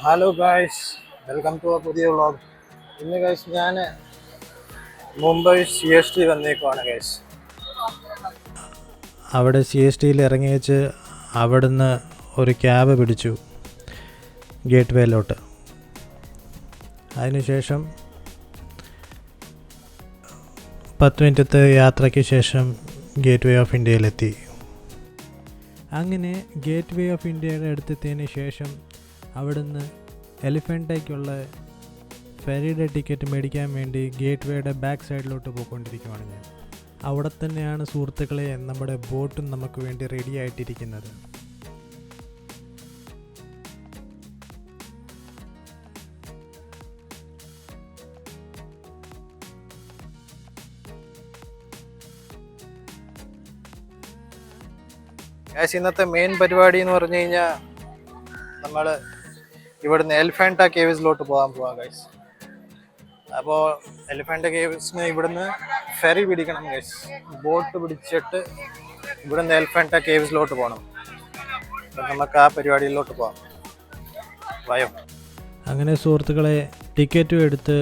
Hello guys, welcome to a പുതിയ vlog. ഇന്ന് guys ഞാൻ മുംബൈ CST വന്നേക്കുവാണ് ഗൈസ്. അവിടെ CSTയിൽ ഇറങ്ങി വെച്ച് അവിടുന്ന് ഒരു ക്യാബ് പിടിച്ചു ഗേറ്റ് വേയിലോട്ട്. അതിനുശേഷം 10 മിനിറ്റത്തെ യാത്രയ്ക്ക് ശേഷം ഗേറ്റ് വേ ഓഫ് ഇന്ത്യയിലെത്തി. അങ്ങനെ ഗേറ്റ് വേ ഓഫ് ഇന്ത്യയുടെ അടുത്തെത്തിയതിന് ശേഷം അവിടുന്ന് എലിഫൻറ്റയ്ക്കുള്ള ഫെറിയുടെ ടിക്കറ്റ് മേടിക്കാൻ വേണ്ടി ഗേറ്റ് വേയുടെ ബാക്ക് സൈഡിലോട്ട് പോയിക്കൊണ്ടിരിക്കുകയാണ് ഞാൻ. അവിടെ തന്നെയാണ് സുഹൃത്തുക്കളെ നമ്മുടെ ബോട്ടും നമുക്ക് വേണ്ടി റെഡി ആയിട്ടിരിക്കുന്നത്. ഗൈസ്, ഇന്നത്തെ മെയിൻ പരിപാടി എന്ന് പറഞ്ഞു കഴിഞ്ഞാൽ നമ്മൾ ഇവിടുന്ന് എലിഫാൻറ്റ കേവ്സിലോട്ട് പോകാൻ പോവാം ഗൈസ്. അപ്പോൾ എലിഫാൻറ്റ കേവ്സിന് ഇവിടുന്ന് ഫെറി പിടിക്കണം ഗൈസ്. ബോട്ട് പിടിച്ചിട്ട് ഇവിടുന്ന് എലിഫാൻറ്റ കേവ്സിലോട്ട് പോകണം. അപ്പം നമുക്ക് ആ പരിപാടിയിലോട്ട് പോകാം. വയോ. അങ്ങനെ സുഹൃത്തുക്കളെ ടിക്കറ്റും എടുത്ത്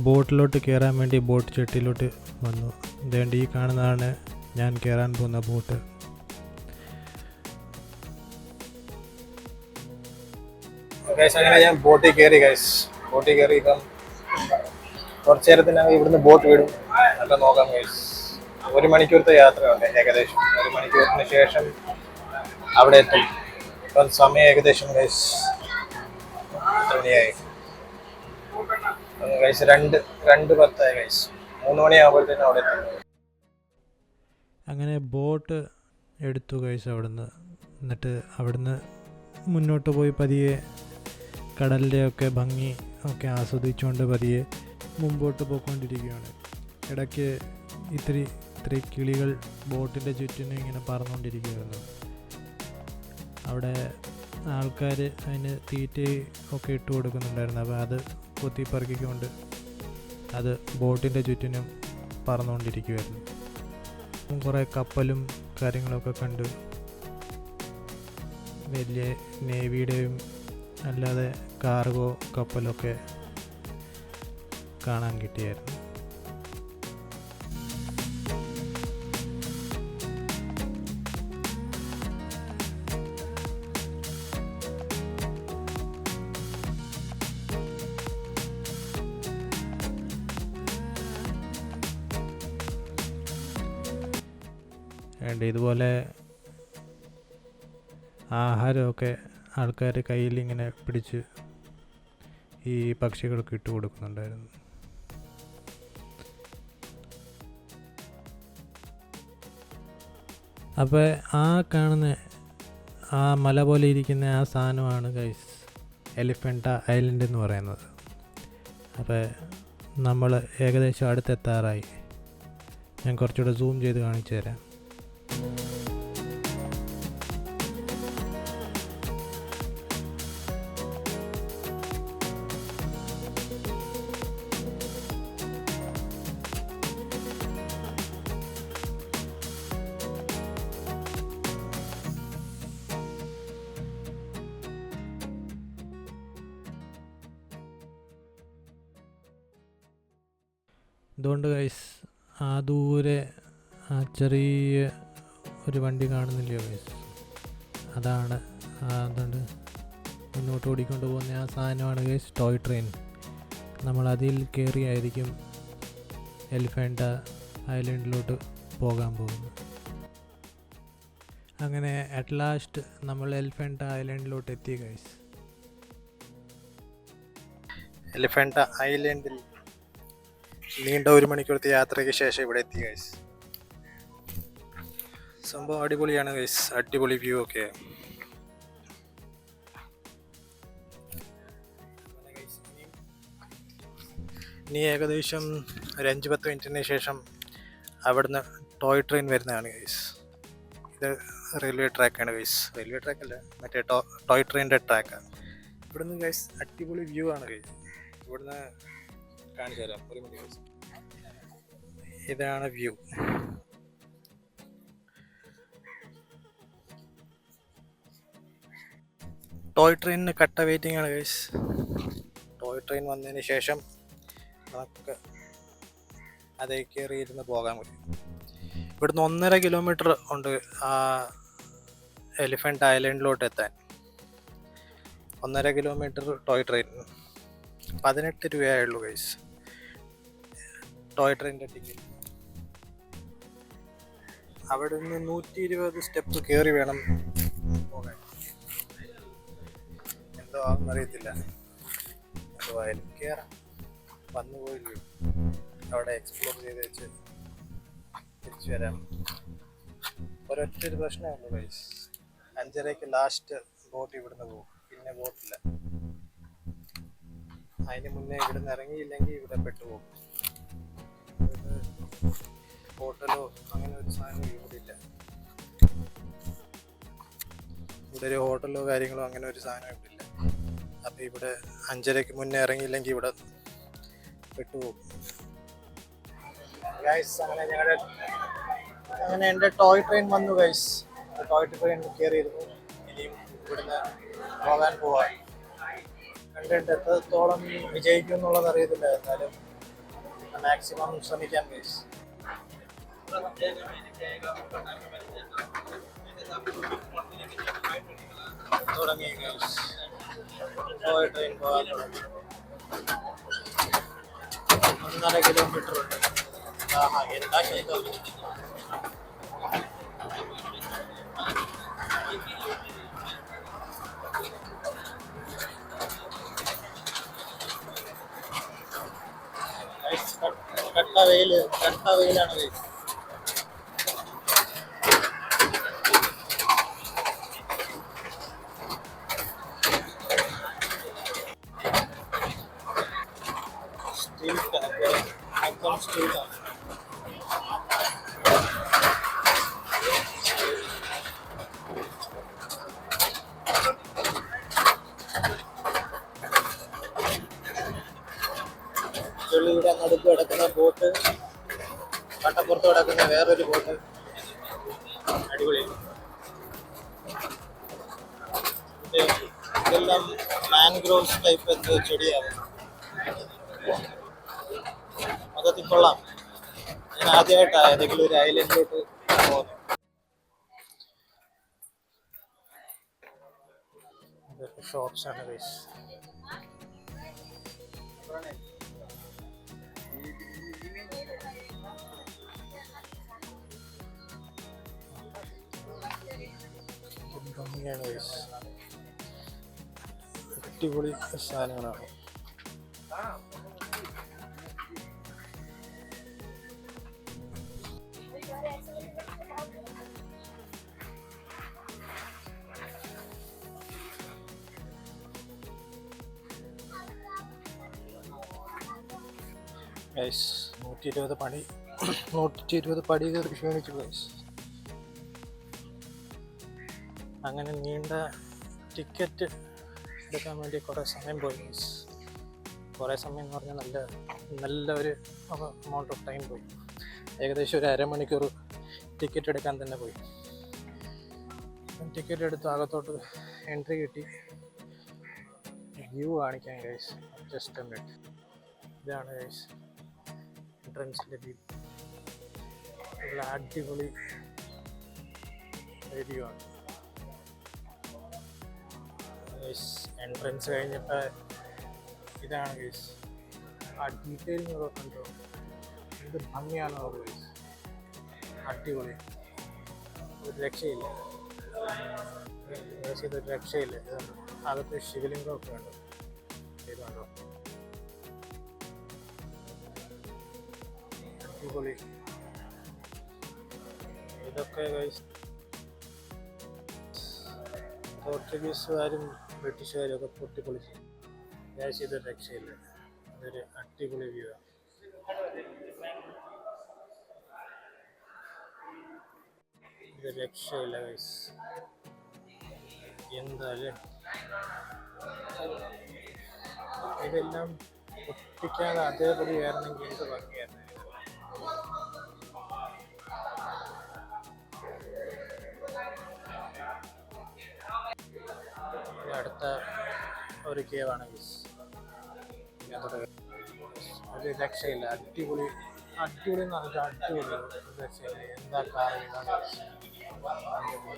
ബോട്ടിലോട്ട് കയറാൻ വേണ്ടി ബോട്ട് ചെട്ടിയിലോട്ട് വന്നു. ഇതേണ്ട ഈ കാണുന്നതാണ് ഞാൻ കയറാൻ പോകുന്ന ബോട്ട്. ഗൈസ്, അങ്ങനെ ഞാൻ ബോട്ടിൽ കയറി ഗൈസ്. ബോട്ടിൽ കയറി ഇപ്പം കുറച്ച് നേരത്തിനകം ഇവിടുന്ന് ബോട്ട് വിടും. അല്ല നോക്കാം ഗൈസ്. 1 മണിക്കൂറത്തെ യാത്രയുണ്ട് ഏകദേശം. 1 മണിക്കൂറിന് ശേഷം അവിടെ എത്തും. ഇപ്പം സമയം ഏകദേശം ഗൈസ് എത്ര മണിയായി ഗൈസ്? 2:10 ഗൈസ്. 3 മണിയാകുമ്പോഴത്തേനും അവിടെ എത്തും. അങ്ങനെ ബോട്ട് എടുത്തു ഗൈസ് അവിടുന്ന്. എന്നിട്ട് അവിടുന്ന് മുന്നോട്ട് പോയി പതിയെ കടലിൻ്റെയൊക്കെ ഭംഗി ഒക്കെ ആസ്വദിച്ചുകൊണ്ട് പതിയെ മുമ്പോട്ട് പോയിക്കൊണ്ടിരിക്കുകയാണ്. ഇടയ്ക്ക് ഇത്തിരി കിളികൾ ബോട്ടിൻ്റെ ചുറ്റിനും ഇങ്ങനെ പറന്നുകൊണ്ടിരിക്കുകയായിരുന്നു. അവിടെ ആൾക്കാർ അതിന് തീറ്റ ഒക്കെ ഇട്ട് കൊടുക്കുന്നുണ്ടായിരുന്നു. അപ്പോൾ അത് കൊത്തിപ്പറക്കിക്കൊണ്ട് അത് ബോട്ടിൻ്റെ ചുറ്റിനും പറന്നുകൊണ്ടിരിക്കുമായിരുന്നു. കുറേ കപ്പലും കാര്യങ്ങളൊക്കെ കണ്ടു. വലിയ നേവിയുടെയും അല്ലാതെ കാർഗോ കപ്പലൊക്കെ കാണാൻ കിട്ടിയായിരുന്നു. ഇതുപോലെ ആഹാരമൊക്കെ ആൾക്കാർ കയ്യിലിങ്ങനെ പിടിച്ച് ഈ പക്ഷികൾക്ക് ഇട്ട് കൊടുക്കുന്നുണ്ടായിരുന്നു. അപ്പോൾ ആ കാണുന്ന ആ മല പോലെ ഇരിക്കുന്ന ആ സാധനമാണ് ഗൈസ് എലിഫൻറ്റ ഐലൻഡ് എന്ന് പറയുന്നത്. അപ്പോൾ നമ്മൾ ഏകദേശം അടുത്തെത്താറായി. ഞാൻ കുറച്ചുകൂടെ സൂം ചെയ്ത് കാണിച്ചു തരാം. അതുകൊണ്ട് ഗൈസ് ആ ദൂരെ ആ ചെറിയ ഒരു വണ്ടി കാണുന്നില്ലയോ ഗൈസ്? അതാണ് അതുകൊണ്ട് മുന്നോട്ട് ഓടിക്കൊണ്ട് പോകുന്ന ആ സാധനമാണ് ഗൈസ് ടോയ് ട്രെയിൻ. നമ്മൾ അതിൽ കയറിയായിരിക്കും എലിഫൻറ്റ ഐലൻഡിലോട്ട് പോകാൻ പോകുന്നത്. അങ്ങനെ അറ്റ് ലാസ്റ്റ് നമ്മൾ എലിഫൻറ്റ ഐലൻഡിലോട്ട് എത്തി ഗൈസ്. എലിഫൻറ്റ ഐലൻഡിൽ നീണ്ട 1 മണിക്കൂറത്തെ യാത്രയ്ക്ക് ശേഷം ഇവിടെ എത്തി ഗൈസ്. സംഭവം അടിപൊളിയാണ് ഗൈസ്. അടിപൊളി വ്യൂ ഒക്കെ. ഇനി ഏകദേശം ഒരു 5-10 മിനിറ്റിന് ശേഷം അവിടുന്ന് ടോയ് ട്രെയിൻ വരുന്നതാണ് ഗൈസ്. ഇത് റെയിൽവേ ട്രാക്കാണ് ഗൈസ്. റെയിൽവേ ട്രാക്കല്ല, മറ്റേ ടോയ് ട്രെയിനിൻ്റെ ട്രാക്കാണ്. ഇവിടുന്ന് ഗൈസ് അടിപൊളി വ്യൂ ആണ് ഗൈസ്. ഇവിടുന്ന് കാണിച്ചു തരാം. 1 മിനിറ്റ് ഗൈസ്. ഇതാണ് വ്യൂ. ടോയ് ട്രെയിനിന് കട്ട വെയിറ്റിംഗ് ആണ് ഗൈസ്. ടോയ് ട്രെയിൻ വന്നതിന് ശേഷം നമുക്ക് അതേ കയറി ഇരുന്ന് പോകാൻ പറ്റും. ഇവിടുന്ന് 1.5 കിലോമീറ്റർ ഉണ്ട് ആ എലിഫൻ്റ് ഐലൻഡിലോട്ട് എത്താൻ. 1.5 കിലോമീറ്റർ ടോയ് ട്രെയിൻ 18 രൂപയായുള്ളൂ ഗൈസ് ടോയ് ട്രെയിനിൻ്റെ ടിക്കറ്റ്. അവിടെ നിന്ന് 120 സ്റ്റെപ്പ് കയറി വേണം പോകാൻ. എന്തോ ആണെന്നറിയത്തില്ല. എന്തുവായാലും കയറാം. വന്നു പോയില്ലേ, അവിടെ എക്സ്പ്ലോർ ചെയ്ത് വെച്ച് തിരിച്ചു വരാം. ഒരൊറ്റൊരു പ്രശ്നമേ ഉള്ളൂ ഗൈസ്, 5:30-ക്ക് ലാസ്റ്റ് ബോട്ട് ഇവിടുന്ന് പോകും, പിന്നെ ബോട്ടില്ല. അതിന് മുന്നേ ഇവിടുന്ന് ഇറങ്ങിയില്ലെങ്കിൽ ഇവിടെ പെട്ടുപോകും. ഹോട്ടലോ അങ്ങനെ ഒരു സാധനം ഇവിടെ ഇല്ല. ഇവിടെ ഒരു ഹോട്ടലോ കാര്യങ്ങളോ അങ്ങനെ ഒരു സാധനം ഇവിടെ ഇല്ല. അപ്പം ഇവിടെ 5:30-ക്ക് മുന്നേ ഇറങ്ങിയില്ലെങ്കിൽ ഇവിടെ പെട്ടുപോകും ഗൈസ്. അങ്ങനെ എൻ്റെ ടോയ് ട്രെയിൻ വന്നു ഗൈസ്. ടോയ് ട്രെയിൻ കയറിയിരുന്നു. ഇനിയും ഇവിടുന്ന് പോകാൻ പോവാം. കണ്ടിട്ട് എത്രത്തോളം വിജയിക്കും എന്നുള്ളത് അറിയത്തില്ല, എന്നാലും മാക്സിമം ശ്രമിക്കാം ഗൈസ്. തുടങ്ങി ഗൈസ്, ടോയ് ട്രെയിൻ പോകാൻ തുടങ്ങി. 1.5 കിലോമീറ്റർ ഉണ്ട്. എന്താ ചെയ്തോ കട്ട വെയിലാണ് ഗൈസ്. ഇവിടെ നടുക്ക് കിടക്കുന്ന ബോട്ട്, കട്ടപ്പുറത്ത് കിടക്കുന്ന വേറൊരു ബോട്ട്. അടിപൊളി. ഇതെല്ലാം മാൻഗ്രോവ്സ് ടൈപ്പ് എന്തോ ചെടിയാണ്. അതൊക്കെ കൊള്ളാം. ഞാൻ ആദ്യമായിട്ടാണ് ഏതെങ്കിലും ഒരു ഐലൻഡിലോട്ട് പോകുന്നത്. ഇതൊക്കെ ഷോപ്സ് ആണ് ഗൈസ്. ഭംഗിയാണ് ഗൈസ്, അടിപൊളി സാധനങ്ങളാണ്. ഗൈസ് 120 പടി കയറി ക്ഷീണിച്ചു ഗൈസ്. അങ്ങനെ നീണ്ട ടിക്കറ്റ് എടുക്കാൻ വേണ്ടി കുറേ സമയം പോയി ഗൈസ്. കുറേ സമയം എന്ന് പറഞ്ഞാൽ നല്ല ഒരു എമൗണ്ട് ഓഫ് ടൈം പോയി. ഏകദേശം ഒരു അരമണിക്കൂർ ടിക്കറ്റ് എടുക്കാൻ തന്നെ പോയി. ടിക്കറ്റ് എടുത്ത് അകത്തോട്ട് എൻട്രി കിട്ടി. വ്യൂ കാണിക്കാൻ ഗൈസ്, ജസ്റ്റ് a minute. ഇതാണ് ഗൈസ് എൻട്രൻസിൻ്റെ വ്യൂ. നല്ല അടിപൊളി വ്യൂ ആണ് ഗൈസ്. എൻട്രൻസ് കഴിഞ്ഞപ്പോൾ ഇതാണ് ഗൈസ്. ആ ഡീറ്റെയിലിംഗ് ഒക്കെ കണ്ടോ, എന്ത് ഭംഗിയാണോ ഗൈസ്. അടിപൊളി, ഒരു രക്ഷയില്ല ഗൈസ്, ഇതൊരു രക്ഷയില്ല. ഇതുണ്ട് അകത്ത് ശിവലിംഗമൊക്കെ ഉണ്ട്. ഇത് കണ്ടോ, അടിപൊളി. ഇതൊക്കെ ഗൈസ് പോർച്ചുഗീസുകാരും ബ്രിട്ടീഷുകാരും ഒക്കെ പൊട്ടിപ്പൊളിച്ചു ഗൈസ്. ഇതൊരു രക്ഷയില്ല, ഇതൊരു അടിപൊളി വ്യൂ ആണ്. ഇത് രക്ഷയില്ല ഗൈസ്. എന്തായാലും ഇതെല്ലാം ഒട്ടിക്കാതെ അതേപടി ആയിരുന്നെങ്കിൽ എന്ത് ഭംഗിയായിരുന്നു. അടുത്ത ഇങ്ങനത്തെ ഒരു കേവാണ് ഗൈസ്. ഒരു രക്ഷയില്ല, അടിപൊളി അടിപൊളി എന്ന് പറഞ്ഞാൽ അടിപൊളി, ഒരു രക്ഷയില്ല. എന്താ കാര്യം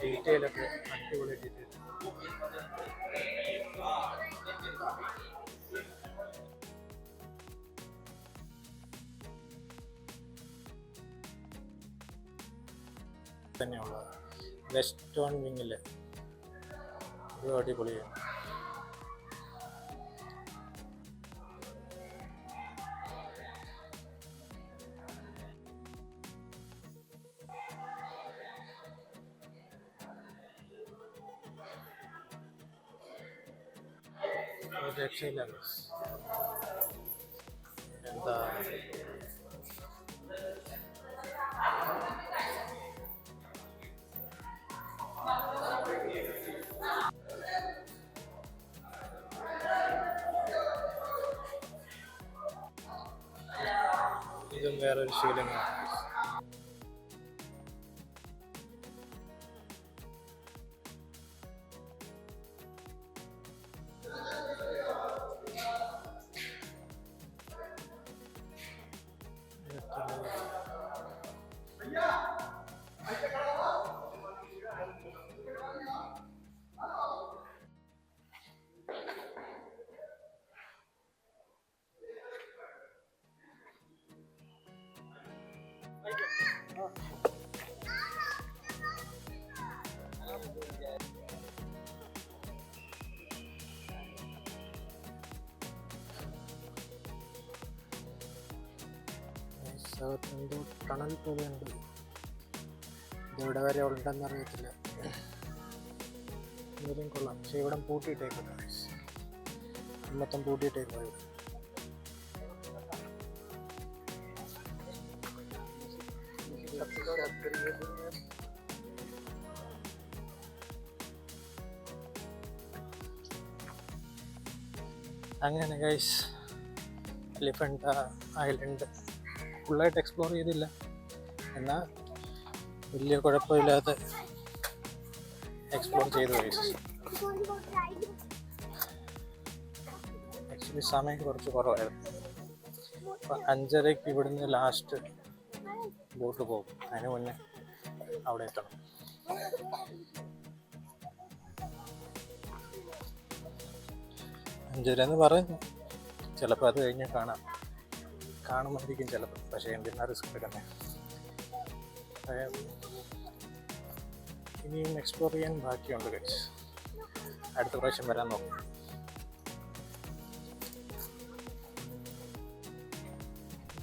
ഡീറ്റെയിലൊക്കെ അടിപൊളി ഡീറ്റെയിൽ. തന്നെയുള്ളത് വെസ്റ്റേൺ വിങ്ങിൽ ഒരു അടിപൊളിയാണ്. രക്ഷയില്ല എന്താ ഇതും വേറൊരു ശീലമാണ്. എന്തോ ടണൽ പോലെയുണ്ട്, ഇതെവിടെ വരെ ഉണ്ടെന്ന് അറിയത്തില്ല. ഇതും കൊള്ളാം, പക്ഷെ ഇവിടെ പൂട്ടിയിട്ടേക്കുന്നു, മൊത്തം പൂട്ടിയിട്ടേക്കുന്നു ഇവിടെ. അങ്ങനെ ഗൈസ് എലിഫൻ്റ് ഐലൻഡ് ഫുള്ളായിട്ട് എക്സ്പ്ലോർ ചെയ്തില്ല, എന്നാൽ വലിയ കുഴപ്പമില്ലാതെ എക്സ്പ്ലോർ ചെയ്തു ഗൈസ്. ആക്ച്വലി സമയം കുറച്ച് കുറവായിരുന്നു. അപ്പം 5:30 ഇവിടുന്ന് ലാസ്റ്റ് ബോട്ട് പോകും, അതിന് മുന്നേ അവിടെ എത്തണം. അഞ്ചരന്ന് പറയുന്നു, ചിലപ്പോൾ അത് കഴിഞ്ഞ് കാണുമായിരിക്കും ചിലപ്പോൾ, പക്ഷേ എന്തിനാ റിസ്ക് എടുക്കുന്നത്. ഇനിയും എക്സ്പ്ലോർ ചെയ്യാൻ ബാക്കിയുണ്ട് ഗൈസ്, അടുത്ത പ്രാവശ്യം വരാൻ നോക്കും.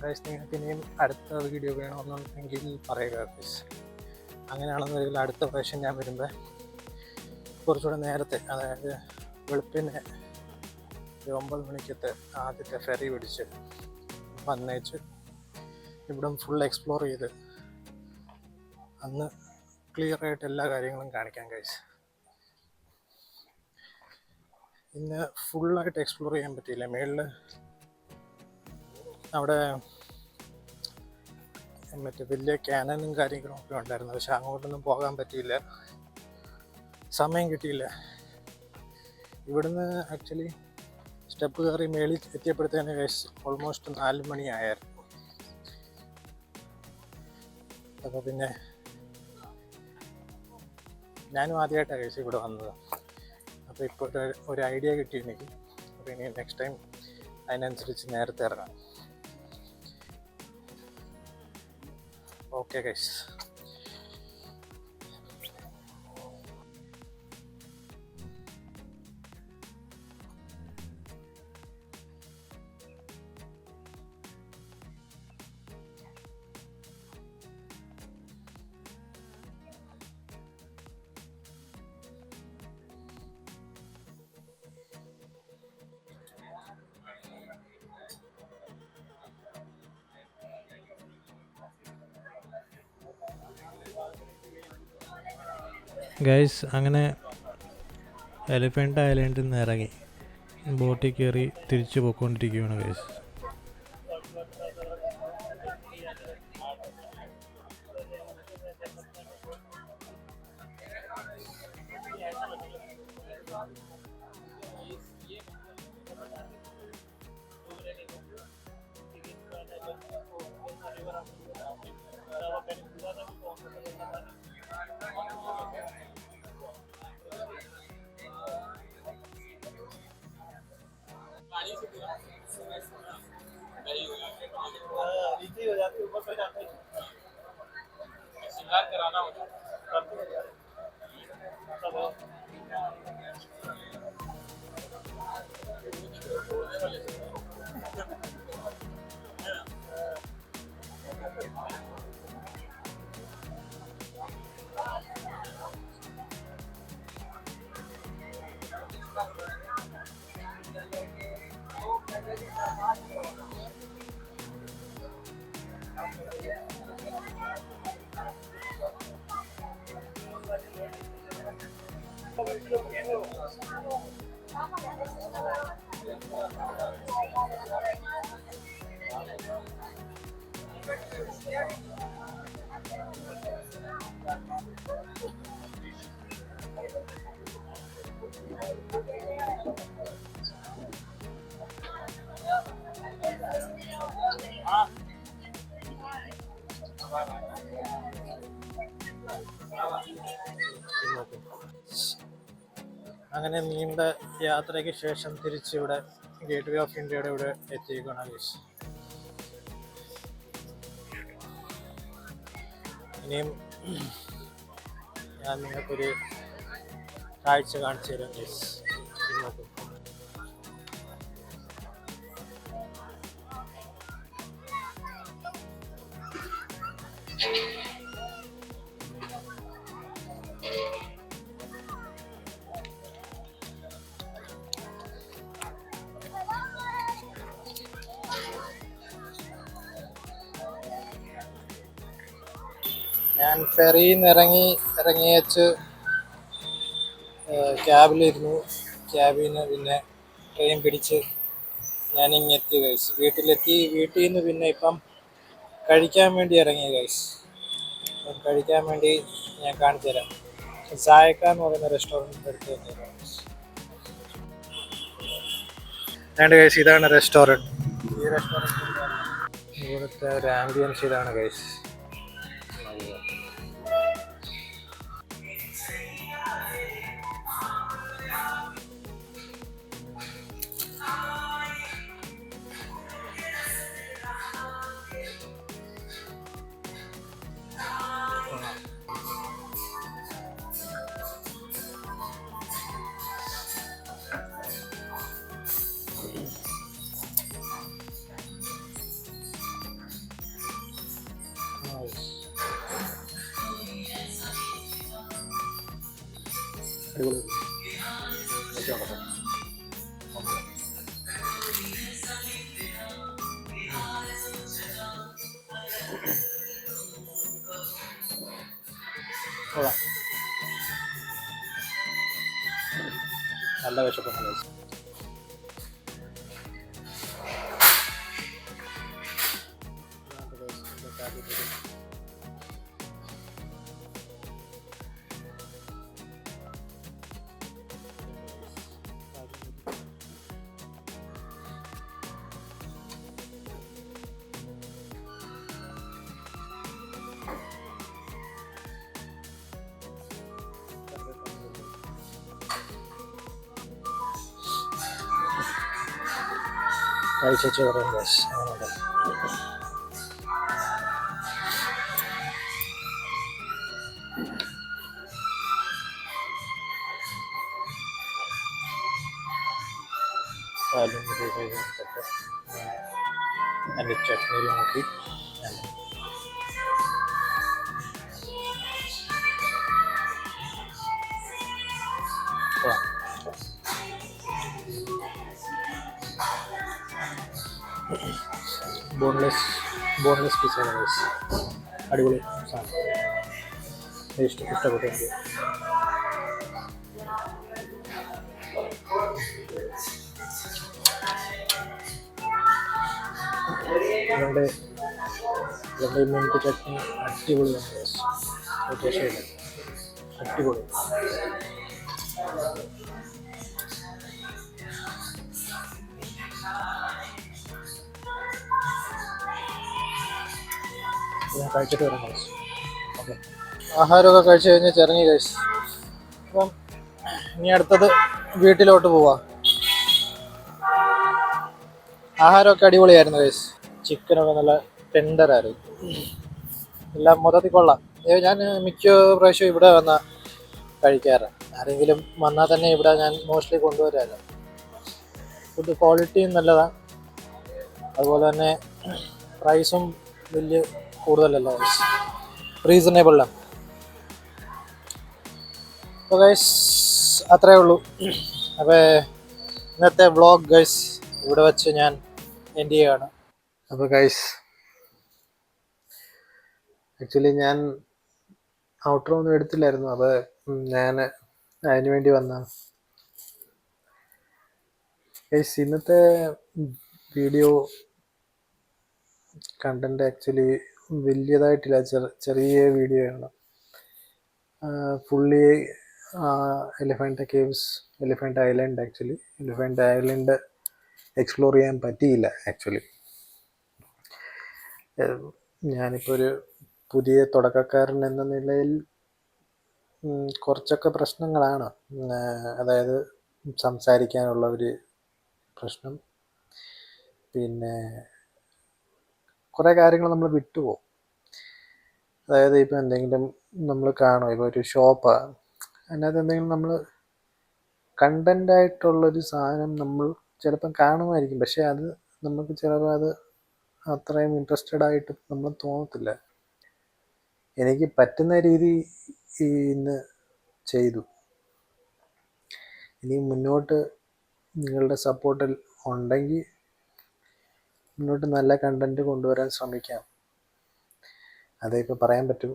ഗൈസ് നിങ്ങൾക്ക് ഇനിയും അടുത്ത വീഡിയോ വേണമെന്നുണ്ടെങ്കിൽ പറയുക ഗൈസ്. അങ്ങനെയാണെന്നുണ്ടെങ്കിൽ അടുത്ത പ്രാവശ്യം ഞാൻ വരുമ്പോൾ കുറച്ചുകൂടെ നേരത്തെ, അതായത് വെളുപ്പിന് 9 മണിക്കത്തെ ആദ്യത്തെ ഫെറി പിടിച്ച് വന്നേച്ച് ഇവിടം ഫുൾ എക്സ്പ്ലോർ ചെയ്ത് അന്ന് ക്ലിയർ ആയിട്ട് എല്ലാ കാര്യങ്ങളും കാണിക്കാൻ ഗൈസ്. ഇന്ന് ഫുള്ളായിട്ട് എക്സ്പ്ലോർ ചെയ്യാൻ പറ്റിയില്ല. മേളിൽ അവിടെ മറ്റേ വലിയ ക്യാനനും കാര്യങ്ങളും ഒക്കെ ഉണ്ടായിരുന്നു, പക്ഷെ അങ്ങോട്ടൊന്നും പോകാൻ പറ്റിയില്ല, സമയം കിട്ടിയില്ല. ഇവിടുന്ന് ആക്ച്വലി സ്റ്റെപ്പ് കയറി മേളിൽ എത്തിയപ്പോഴത്തേന് ഗൈസ് ഓൾമോസ്റ്റ് 4 മണിയായിരുന്നു. അപ്പോൾ പിന്നെ ഞാനും ആദ്യമായിട്ടാണ് ഗൈസ് ഇവിടെ വന്നത്. അപ്പോൾ ഇപ്പോൾ ഒരു ഐഡിയ കിട്ടി എനിക്ക്. അപ്പോൾ ഇനി നെക്സ്റ്റ് ടൈം അതിനനുസരിച്ച് നേരത്തെ ഇറങ്ങാം. Okay guys. ഗൈസ് അങ്ങനെ എലിഫൻ്റ് ഐലൻഡിൽ നിന്ന് ഇറങ്ങി ബോട്ടിൽ കയറി തിരിച്ചു പോയിക്കൊണ്ടിരിക്കുകയാണ് ഗൈസ്. അങ്ങനെ നീണ്ട യാത്രയ്ക്ക് ശേഷം തിരിച്ചിവിടെ ഗേറ്റ് വേ ഓഫ് ഇന്ത്യയുടെ ഇവിടെ എത്തിയിരിക്കുകയാണ് ഗൈസ്. ഇനിയും ഞാൻ നിങ്ങൾക്കൊരു കാഴ്ച കാണിച്ചു തരാം ഗൈസ്. നോക്കും. ഞാൻ ഫെറിയിൽ നിന്ന് ഇറങ്ങിയേച്ച് ക്യാബിലിരുന്നു. ക്യാബിൽ നിന്ന് പിന്നെ ട്രെയിൻ പിടിച്ച് ഞാനിങ്ങെത്തി ഗൈസ്. വീട്ടിലെത്തി. വീട്ടിൽ നിന്ന് പിന്നെ ഇപ്പം കഴിക്കാൻ വേണ്ടി ഇറങ്ങി ഗൈസ്. അപ്പം കഴിക്കാൻ വേണ്ടി ഞാൻ കാണിച്ചു തരാം. സായക്ക എന്ന് പറയുന്ന റെസ്റ്റോറൻറ്റിൻ്റെ അടുത്ത് തന്നെയാണ് ഗൈസ്. വേണ്ട ഗൈസ്, ഇതാണ് റെസ്റ്റോറൻറ്റ്. ഈ റെസ്റ്റോറൻറ്റിൻ്റെ ഇവിടുത്തെ ഒരു ആംബിയൻസ് ഇതാണ് ഗൈസ്. നല്ല വിശപ്പുണ്ട്. കഴിച്ചു പറയാം ഗൈസ്. പാലും കഴിച്ചിട്ട് അതിൻ്റെ ചട്നിയിൽ നോക്കി ബോൺലെസ് പിസ്സ ഗൈസ്. അടിപൊളി സാധനം. ഇഷ്ടപ്പെട്ടു എനിക്ക്. ഇവരുടെ മിൻറ്റ് ചട്നി അടിപൊളിയാണ് ഗൈസ്. വ്യത്യാസമില്ല, അടിപൊളി. ഞാൻ കഴിച്ചിട്ട് വരാം ഗൈസ്. ഓക്കെ, ആഹാരമൊക്കെ കഴിച്ച് കഴിഞ്ഞ് ഇറങ്ങി ഗൈസ്. അപ്പം ഇനി അടുത്തത് വീട്ടിലോട്ട് പോവാം. ആഹാരമൊക്കെ അടിപൊളിയായിരുന്നു ഗൈസ്. ചിക്കനൊക്കെ നല്ല ടെൻഡറായിരുന്നു. എല്ലാം മൊത്തത്തിൽ കൊള്ളാം. ഞാൻ മിക്ക പ്രാവശ്യം ഇവിടെ വന്ന കഴിക്കാറ്. ആരെങ്കിലും വന്നാൽ തന്നെ ഇവിടെ ഞാൻ മോസ്റ്റ്ലി കൊണ്ടുവരാറ്. ഫുഡ് ക്വാളിറ്റിയും നല്ലതാണ്, അതുപോലെ തന്നെ പ്രൈസും വലിയ കൂടുതലല്ല, റീസണബിളാണ്. അപ്പോൾ ഗൈസ് അത്രേ ഉള്ളൂ. അപ്പോൾ ഇന്നത്തെ വ്ളോഗ് ഗൈസ് ഇവിടെ വെച്ച് ഞാൻ എൻഡ് ചെയ്യുകയാണ്. അപ്പോൾ ഗൈസ് ആക്ച്വലി ഞാൻ ഔട്ട്റോ ഒന്നും എടുത്തില്ലായിരുന്നു, അപ്പോൾ ഞാൻ അതിന് വേണ്ടി വന്നതാണ്. ഗൈസ് ഇന്നത്തെ വീഡിയോ കണ്ടന്റ് ആക്ച്വലി വലിയതായിട്ടില്ല, ചെറിയ വീഡിയോ ആണ്. Fully elephant caves, elephant island, actually elephant island explore ചെയ്യാൻ പറ്റിയില്ല. ആക്ച്വലി ഞാനിപ്പോൾ ഒരു പുതിയ തുടക്കക്കാരൻ എന്ന നിലയിൽ കുറച്ചൊക്കെ പ്രശ്നങ്ങളാണ്. അതായത് സംസാരിക്കാനുള്ള ഒരു പ്രശ്നം, പിന്നെ കുറേ കാര്യങ്ങൾ നമ്മൾ വിട്ടുപോകും. അതായത് ഇപ്പോൾ എന്തെങ്കിലും നമ്മൾ കാണും, ഇപ്പോൾ ഒരു ഷോപ്പാണ്, അതിനകത്ത് എന്തെങ്കിലും നമ്മൾ കണ്ടൻ്റായിട്ടുള്ളൊരു സാധനം നമ്മൾ ചിലപ്പം കാണുമായിരിക്കും, പക്ഷേ അത് നമുക്ക് ചിലപ്പോൾ അത് അത്രയും ഇൻട്രസ്റ്റഡ് ആയിട്ട് നമ്മൾ തോന്നത്തില്ല. എനിക്ക് പറ്റുന്ന രീതി ഇന്ന് ചെയ്തു. ഇനി മുന്നോട്ട് നിങ്ങളുടെ സപ്പോർട്ടിൽ ഉണ്ടെങ്കിൽ മുന്നോട്ട് നല്ല കണ്ടൻറ്റ് കൊണ്ടുവരാൻ ശ്രമിക്കാം. അതേ ഇപ്പോൾ പറയാൻ പറ്റൂ.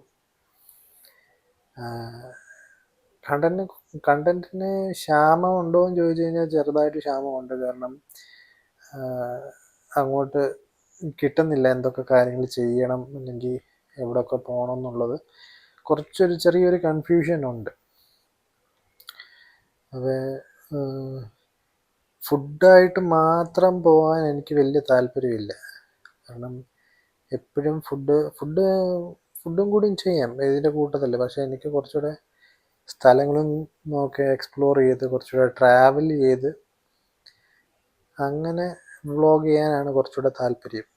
കണ്ടൻറ്റിന് ക്ഷാമം ഉണ്ടോ എന്ന് ചോദിച്ചു കഴിഞ്ഞാൽ ചെറുതായിട്ട് ക്ഷാമമുണ്ട്. കാരണം അങ്ങോട്ട് കിട്ടുന്നില്ല, എന്തൊക്കെ കാര്യങ്ങൾ ചെയ്യണം അല്ലെങ്കിൽ എവിടെയൊക്കെ പോകണം എന്നുള്ളത് ചെറിയൊരു കൺഫ്യൂഷൻ ഉണ്ട്. അത് ഫുഡായിട്ട് മാത്രം പോകാൻ എനിക്ക് വലിയ താല്പര്യമില്ല. കാരണം എപ്പോഴും ഫുഡും കൂടിയും ചെയ്യാം ഇതിൻ്റെ കൂട്ടത്തില്ല, പക്ഷേ എനിക്ക് കുറച്ചുകൂടെ സ്ഥലങ്ങളും നോക്കി എക്സ്പ്ലോർ ചെയ്ത് കുറച്ചുകൂടെ ട്രാവൽ ചെയ്ത് അങ്ങനെ വ്ളോഗ് ചെയ്യാനാണ് കുറച്ചുകൂടെ താല്പര്യം.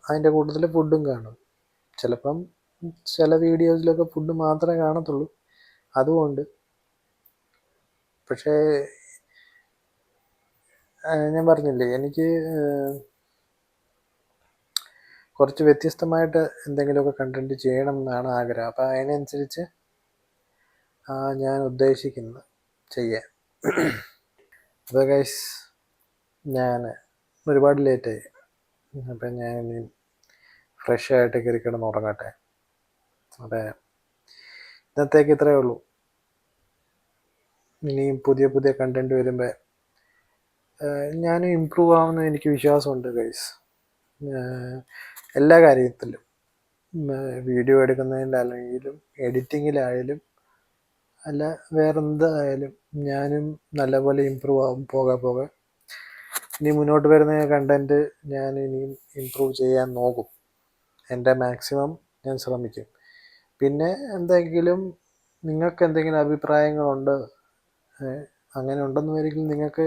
അതിൻ്റെ കൂട്ടത്തിൽ ഫുഡും കാണും. ചിലപ്പം ചില വീഡിയോസിലൊക്കെ ഫുഡ് മാത്രമേ കാണത്തുള്ളൂ, അതുകൊണ്ട്. പക്ഷേ ഞാൻ പറഞ്ഞില്ലേ, എനിക്ക് കുറച്ച് വ്യത്യസ്തമായിട്ട് എന്തെങ്കിലുമൊക്കെ കണ്ടൻറ്റ് ചെയ്യണം എന്നാണ് ആഗ്രഹം. അപ്പോൾ അതിനനുസരിച്ച് ഞാൻ ഉദ്ദേശിക്കുന്നത് ചെയ്യാൻ. അപ്പോൾ ഗൈസ് ഞാൻ ഒരുപാട് ലേറ്റായി, അപ്പം ഞാൻ ഇനി ഫ്രഷ് ആയിട്ട് കയറി കിടന്ന് ഉറങ്ങട്ടെ. അപ്പോൾ ഇന്നത്തേക്ക് ഇത്രയേ ഉള്ളൂ. ഇനിയും പുതിയ പുതിയ കണ്ടൻറ്റ് വരുമ്പോൾ ഞാനും ഇമ്പ്രൂവ് ആവുമെന്ന് എനിക്ക് വിശ്വാസമുണ്ട് ഗൈസ്. എല്ലാ കാര്യത്തിലും, വീഡിയോ എടുക്കുന്നതിലാണെങ്കിലും എഡിറ്റിങ്ങിലായാലും അല്ല വേറെന്തായാലും ഞാനും നല്ലപോലെ ഇമ്പ്രൂവ് ആവും പോകെ. ഇനി മുന്നോട്ട് വരുന്ന കണ്ടൻറ്റ് ഞാൻ ഇനിയും ഇമ്പ്രൂവ് ചെയ്യാൻ നോക്കും. എൻ്റെ മാക്സിമം ഞാൻ ശ്രമിക്കും. പിന്നെ നിങ്ങൾക്ക് എന്തെങ്കിലും അഭിപ്രായങ്ങളുണ്ട്, അങ്ങനെ ഉണ്ടെന്ന് വരികിൽ നിങ്ങൾക്ക്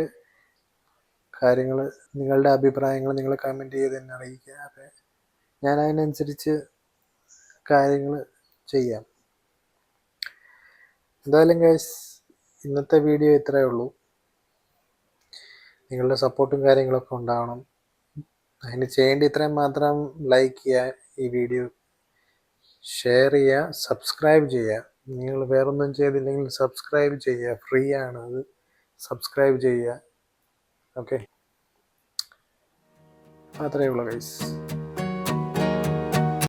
നിങ്ങളുടെ അഭിപ്രായങ്ങൾ നിങ്ങൾ കമൻറ്റ് ചെയ്ത് എന്നെ അറിയിക്കുക. അപ്പോൾ ഞാൻ അതിനനുസരിച്ച് കാര്യങ്ങൾ ചെയ്യാം. എന്തായാലും ഗൈസ് ഇന്നത്തെ വീഡിയോ ഇത്രയേ ഉള്ളൂ. നിങ്ങളുടെ സപ്പോർട്ടും കാര്യങ്ങളൊക്കെ ഉണ്ടാവണം. അതിന് ചെയ്യേണ്ട ഇത്രയും മാത്രം: ലൈക്ക് ചെയ്യുക, ഈ വീഡിയോ ഷെയർ ചെയ്യുക, സബ്സ്ക്രൈബ് ചെയ്യുക. നിങ്ങൾ വേറൊന്നും ചെയ്തില്ലെങ്കിൽ സബ്സ്ക്രൈബ് ചെയ്യുക, ഫ്രീ ആണ് അത്. സബ്സ്ക്രൈബ് ചെയ്യുക. ഓക്കെ, അത്രയേ ഉള്ളൂ ഗൈസ്.